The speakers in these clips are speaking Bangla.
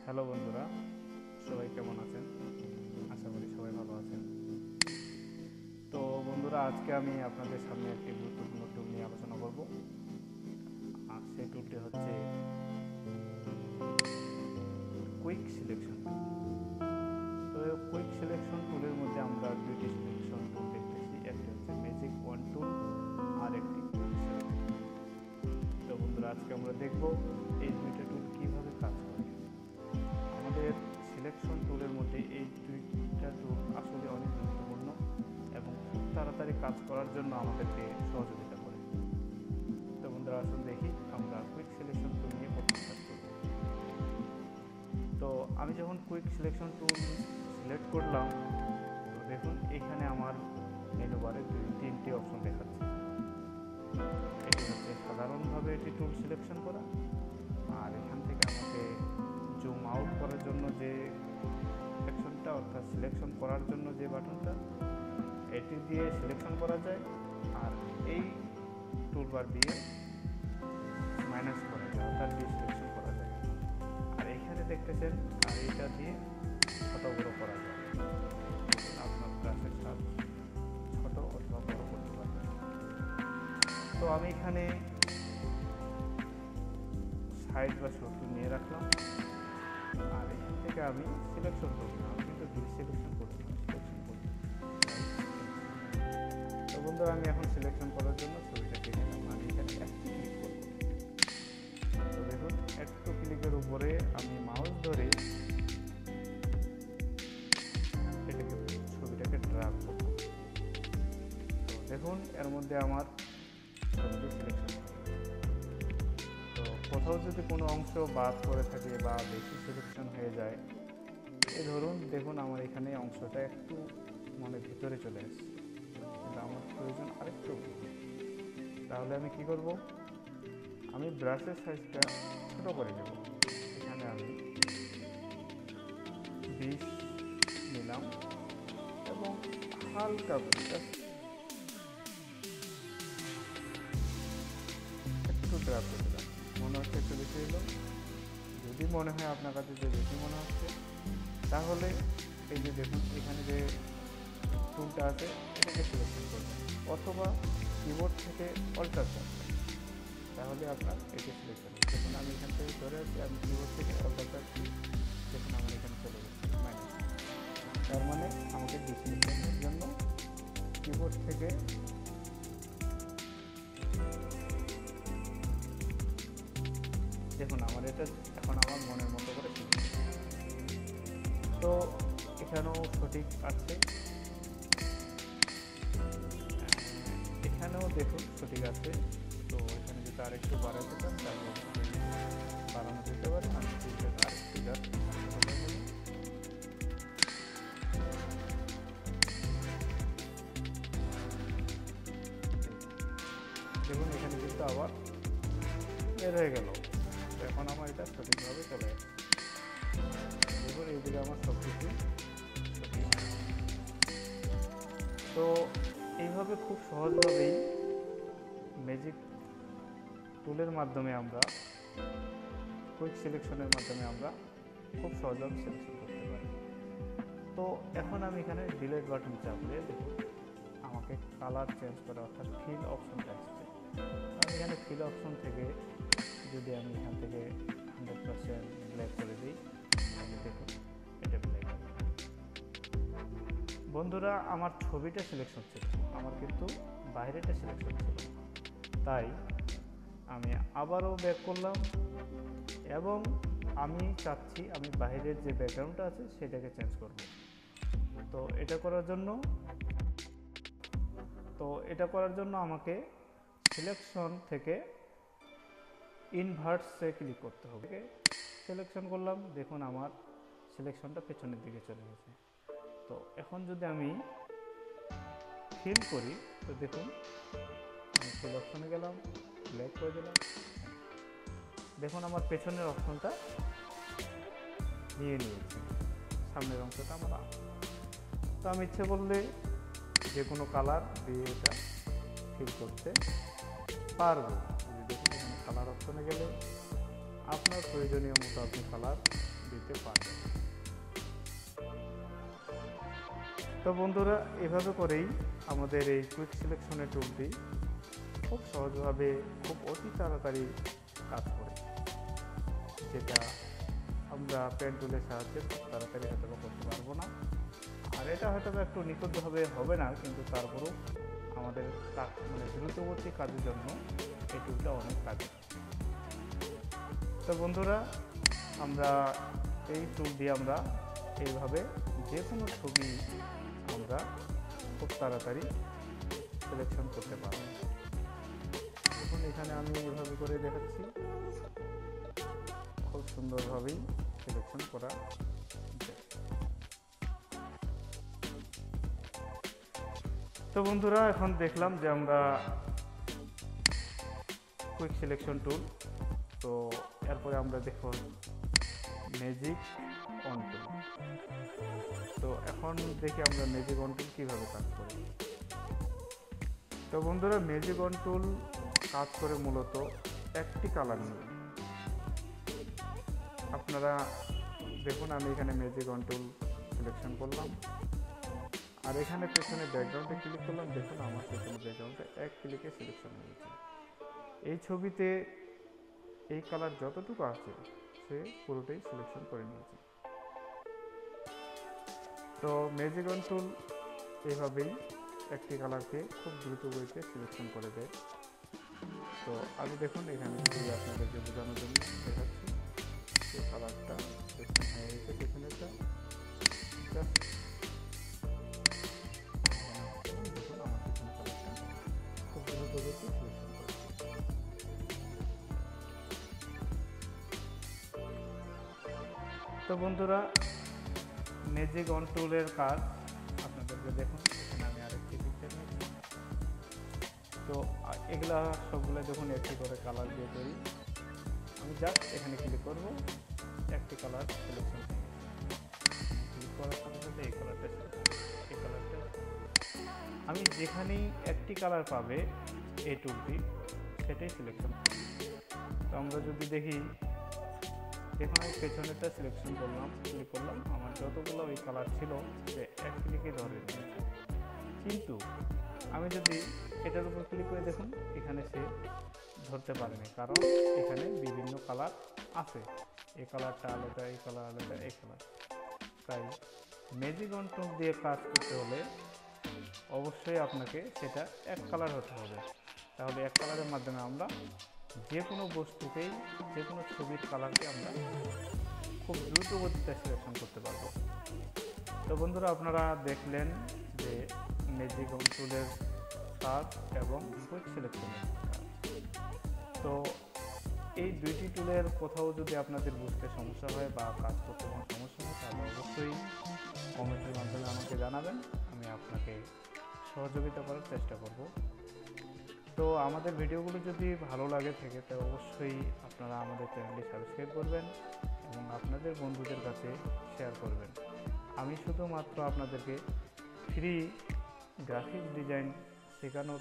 হ্যালো বন্ধুরা, সবাই কেমন আছেন? আশা করি সবাই ভালো আছেন। তো বন্ধুরা, আজকে আমি আপনাদের সামনে একটি গুরুত্বপূর্ণ টুল নিয়ে আলোচনা করব। আর সেই টুলটি হচ্ছে কুইক সিলেকশন টুল। তো কুইক সিলেকশন টুলের মধ্যে আমরা দুইটি সিলেকশন টুল দেখতেছি, একটি হচ্ছে ম্যাজিক ওয়ান টুল আর একটি কুইক সিলেকশন টুল। তো বন্ধুরা, আজকে আমরা দেখব এই দুইটা টুল কীভাবে কাজ করে। আমাদের সিলেকশন টুলের মধ্যে এই দুইটা টুল আসলে অনেক গুরুত্বপূর্ণ এবং খুব তাড়াতাড়ি কাজ করার জন্য আমাদেরকে সহযোগিতা করে। তো বন্ধুরা, আসুন দেখি আমরা কুইক সিলেকশন টুল নিয়ে প্রথম কাজ করব। তো আমি যখন কুইক সিলেকশন টুল সিলেক্ট করলাম, তো দেখুন এখানে আমার মেনু বারে তিনটি অপশন দেখাচ্ছে। এটি হচ্ছে সাধারণভাবে এটি টুল সিলেকশন করা, আর এখান থেকে আমাকে জুম আউট করার জন্য যে সেকশনটা অর্থাৎ সিলেকশন করার জন্য যে বাটনটা, এটি দিয়ে সিলেকশন করা যায়, আর এই টুলবার দিয়ে মাইনাস করা যায় অর্থাৎ ডিসিলেকশন করা যায়। আর এখানে দেখতেছেন, আর এটা দিয়ে ছোট বড় করা যায়। আপনার ব্রাশের সাথে ছোট অথবা বড় করতে পারবেন। তো আমি এখানে সাইড বা শর্টকাট নিয়ে রাখলাম, আর এখান থেকে আমি সিলেকশন করব না, আমি কিন্তু ডিসিলেকশন করব না, সিলেকশন করব। তো বন্ধুরা, আমি এখন সিলেকশন করার জন্য ছবিটা কেটে নিলাম। আমি এখানে একটু ক্লিক করব। তো দেখুন, একটু ক্লিকের উপরে আমি মাউস ধরে এটাকে ছবিটাকে ড্র্যাগ করব। তো দেখুন, এর মধ্যে আমার ছবিটি সিলেকশন। তো কোথাও যদি কোনো অংশ বাদ করে থাকে বা বেশি সিলেকশন হয়ে যায়, এই ধরুন দেখুন আমার এখানে অংশটা একটু ভিতরে চলে আসছে, কিন্তু আমার প্রয়োজন আরেকটু। তাহলে আমি কি করব, আমি ব্রাশের সাইজটা ছোট করে দেব। এখানে আমি 20 নিলাম এবং হালকা একটু ড্র্যাগ করে দিলাম। মনে হচ্ছে একটু বেশি হলো। যদি মনে হয় আপনার কাছে যে বেশি মনে হচ্ছে, তাহলে এই যে দেখুন এখানে যে টুলটা আছে এটাকে সিলেকশন করবেন, অথবা কিবোর্ড থেকে অল্টার চাপবেন, তাহলে আপনার এটি সিলেকশন হবে। দেখুন আমি এখান থেকে ধরে আছি, আমি কিবোর্ড থেকে অল্টার চাপছি, দেখুন আমার এখানে চলে গেছে মাইনাস। তার মানে আমাকে ডিসিলেকশনের জন্য কিবোর্ড থেকে দেখুন আমার এটা এখন আমার মনের মতো করে শিখছে। তো এখানেও সঠিক আছে, এখানেও দেখুন সঠিক আছে। তো এখানে যদি আরেকটু বাড়াতে চান তাহলে বাড়ানো যেতে পারে। আমি আরেকটু দেখুন এখানে কিন্তু আবার বের হয়ে গেল। এখন আমার এটা সঠিকভাবে চলে যাচ্ছে। দেখুন এইদিকে আমার সব কিছু সঠিক। তো এইভাবে খুব সহজভাবেই ম্যাজিক টুলের মাধ্যমে আমরা কুইক সিলেকশনের মাধ্যমে আমরা খুব সহজভাবে সিলেকশন করতে পারি। তো এখন আমি এখানে ডিলিট বাটন চাপলে দেখুন আমাকে কালার চেঞ্জ করা অর্থাৎ ফিল অপশনটা আসছে। আমি এখানে ফিল অপশন থেকে যদি আমি এখান থেকে 100% ব্ল্যাক করে দিই, তাহলে দেখুন এটা ব্ল্যাক হবে। বন্ধুরা, আমার ছবিটা সিলেকশন ছিল, আমার কিন্তু বাইরেটা সিলেকশন ছিল। তাই আমি আবারও ব্যাক করলাম এবং আমি চাচ্ছি আমি বাইরের যে ব্যাকগ্রাউন্ডটা আছে সেটাকে চেঞ্জ করব। তো এটা করার জন্য আমাকে সিলেকশন থেকে ইনভার্টসে ক্লিক করতে হবে। সিলেকশন করলাম, দেখুন আমার সিলেকশনটা পেছনের দিকে চলে গেছে। তো এখন যদি আমি ফিল করি, তো দেখুন আমি ফিল অপশনে গেলাম, ব্ল্যাক করে দিলাম, দেখুন আমার পেছনের অপশনটা নিয়ে নিয়েছে, সামনের অংশটা আমার। তো আমি ইচ্ছে করলে যে কোনো কালার দিয়ে এটা ফিল করতে পারবো। দেখুন এখানে কালার অপশনে গেলে আপনার প্রয়োজনীয় মতো আপনি কালার দিতে নিতে পারবেন। তো বন্ধুরা, এভাবে করেই আমাদের এই কুইক সিলেকশনের টুলটি খুব সহজভাবে খুব অতি তাড়াতাড়ি কাজ করে, যেটা আমরা পেন টুলের সাহায্যে খুব তাড়াতাড়ি হয়তো করতে পারবো না। আর এটা হয়তো একটু নিখুঁতভাবে হবে না, কিন্তু তারপরেও আমাদের মানে দ্রুতগতি কাজের জন্য এই টুলটা অনেক কাজে। তো বন্ধুরা, আমরা এই টুল দিয়ে আমরা এইভাবে যে কোনো ছবি আমরা খুব তাড়াতাড়ি সিলেকশন করতে পারব। এখন এখানে আমি এইভাবে করে দেখাচ্ছি, খুব সুন্দরভাবেই সিলেকশন করা যায়। তো বন্ধুরা, এখন দেখলাম যে আমরা কুইক সিলেকশন টুল, তো এরপরে আমরা দেখব ম্যাজিক অন টুল। তো এখন দেখি আমরা ম্যাজিক অন টুল কীভাবে কাজ করি। তো বন্ধুরা, ম্যাজিক অন টুল কাজ করে মূলত একটি কালার নিয়ে। আপনারা দেখুন, আমি এখানে ম্যাজিক অন টুল সিলেকশন করলাম, আর এখানে পেছনে ব্যাকগ্রাউন্ডে ক্লিক করলাম। দেখুন, আমার পেছনে ব্যাকগ্রাউন্ডে এক ক্লিকে সিলেকশন হয়েছে। এই ছবিতে এই কালার যতটুকু আছে সে পুরোটাই সিলেকশন করে নিয়েছে। তো ম্যাজিক অন টুল এইভাবেই একটি কালারকে খুব দ্রুত গতিতে সিলেকশন করে দেয়। তো আমি দেখুন এখানে যদি আপনাদেরকে বোঝানোর জন্য দেখাচ্ছি, এই কালারটা সিলেকশন হয়ে গেছে পেছনেরটা। দেখুন আমার পেছনে কালারটা খুব দ্রুত গতিতে সিলেকশন করে। তো বন্ধুরা, ম্যাজিক অন টুলের কাজ আপনাদেরকে দেখুন, এখানে আমি আরেকটি পিকচার নিয়েছি। তো এগুলা সবগুলো দেখুন একটি করে কালার দিয়ে তৈরি। আমি জাস্ট এখানে ক্লিক করব, একটি কালার সিলেকশন হয়ে গেছে। ক্লিক করার সাথে সাথে এই কালারটা আমি যেখানেই একটি কালার পাবে এই টুলটি, সেটাই সিলেকশন করব। তো আমরা যদি দেখি, দেখুন আমি পেছনেরটা সিলেকশন করলাম, ক্লিক করলাম, আমার যতগুলো ওই কালার ছিল সে এক ক্লিকে ধরে নিয়েছে। কিন্তু আমি যদি এটার উপর ক্লিক করে দেখুন, এখানে সে ধরতে পারেনি, কারণ এখানে বিভিন্ন কালার আছে। এই কালারটা আলাদা, এই কালার আলাদা, এই কালার। তাই ম্যাজিক অন টুল দিয়ে কাজ করতে হলে অবশ্যই আপনাকে সেটা এক কালার হতে হবে। তাহলে এক কালারের মাধ্যমে আমরা যে কোনো বস্তুকেই, যে কোনো ছবির কালারকে আমরা খুব দ্রুত গতিতে সিলেকশন করতে পারবো। তো বন্ধুরা, আপনারা দেখলেন যে ম্যাজিক অন টুলের কাজ এবং কুইক সিলেকশনের কাজ। তো এই দুইটি টুলের কোথাও যদি আপনাদের বুঝতে সমস্যা হয় বা কাজ করতে কোনো সমস্যা হয়, তাহলে অবশ্যই কমেন্টের মাধ্যমে আমাকে জানাবেন, আমি আপনাকে সহযোগিতা করার চেষ্টা করব। তো আমাদের ভিডিওগুলো যদি ভালো লাগে থাকে, তো অবশ্যই আপনারা আমাদের চ্যানেলটি সাবস্ক্রাইব করবেন এবং আপনাদের বন্ধুদের কাছে শেয়ার করবেন। আমি শুধুমাত্র আপনাদেরকে ফ্রি গ্রাফিক্স ডিজাইন শেখানোর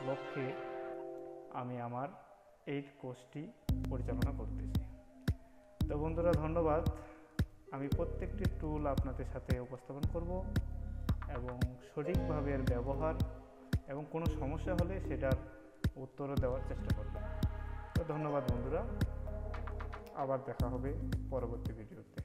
লক্ষ্যে আমি আমার এই কোর্সটি পরিচালনা করতেছি। তো বন্ধুরা, ধন্যবাদ। আমি প্রত্যেকটি টুল আপনাদের সাথে উপস্থাপন করব এবং সঠিকভাবে এর ব্যবহার এবং কোনো সমস্যা হলে সেটার উত্তরও দেওয়ার চেষ্টা করব। তো ধন্যবাদ বন্ধুরা, আবার দেখা হবে পরবর্তী ভিডিওতে।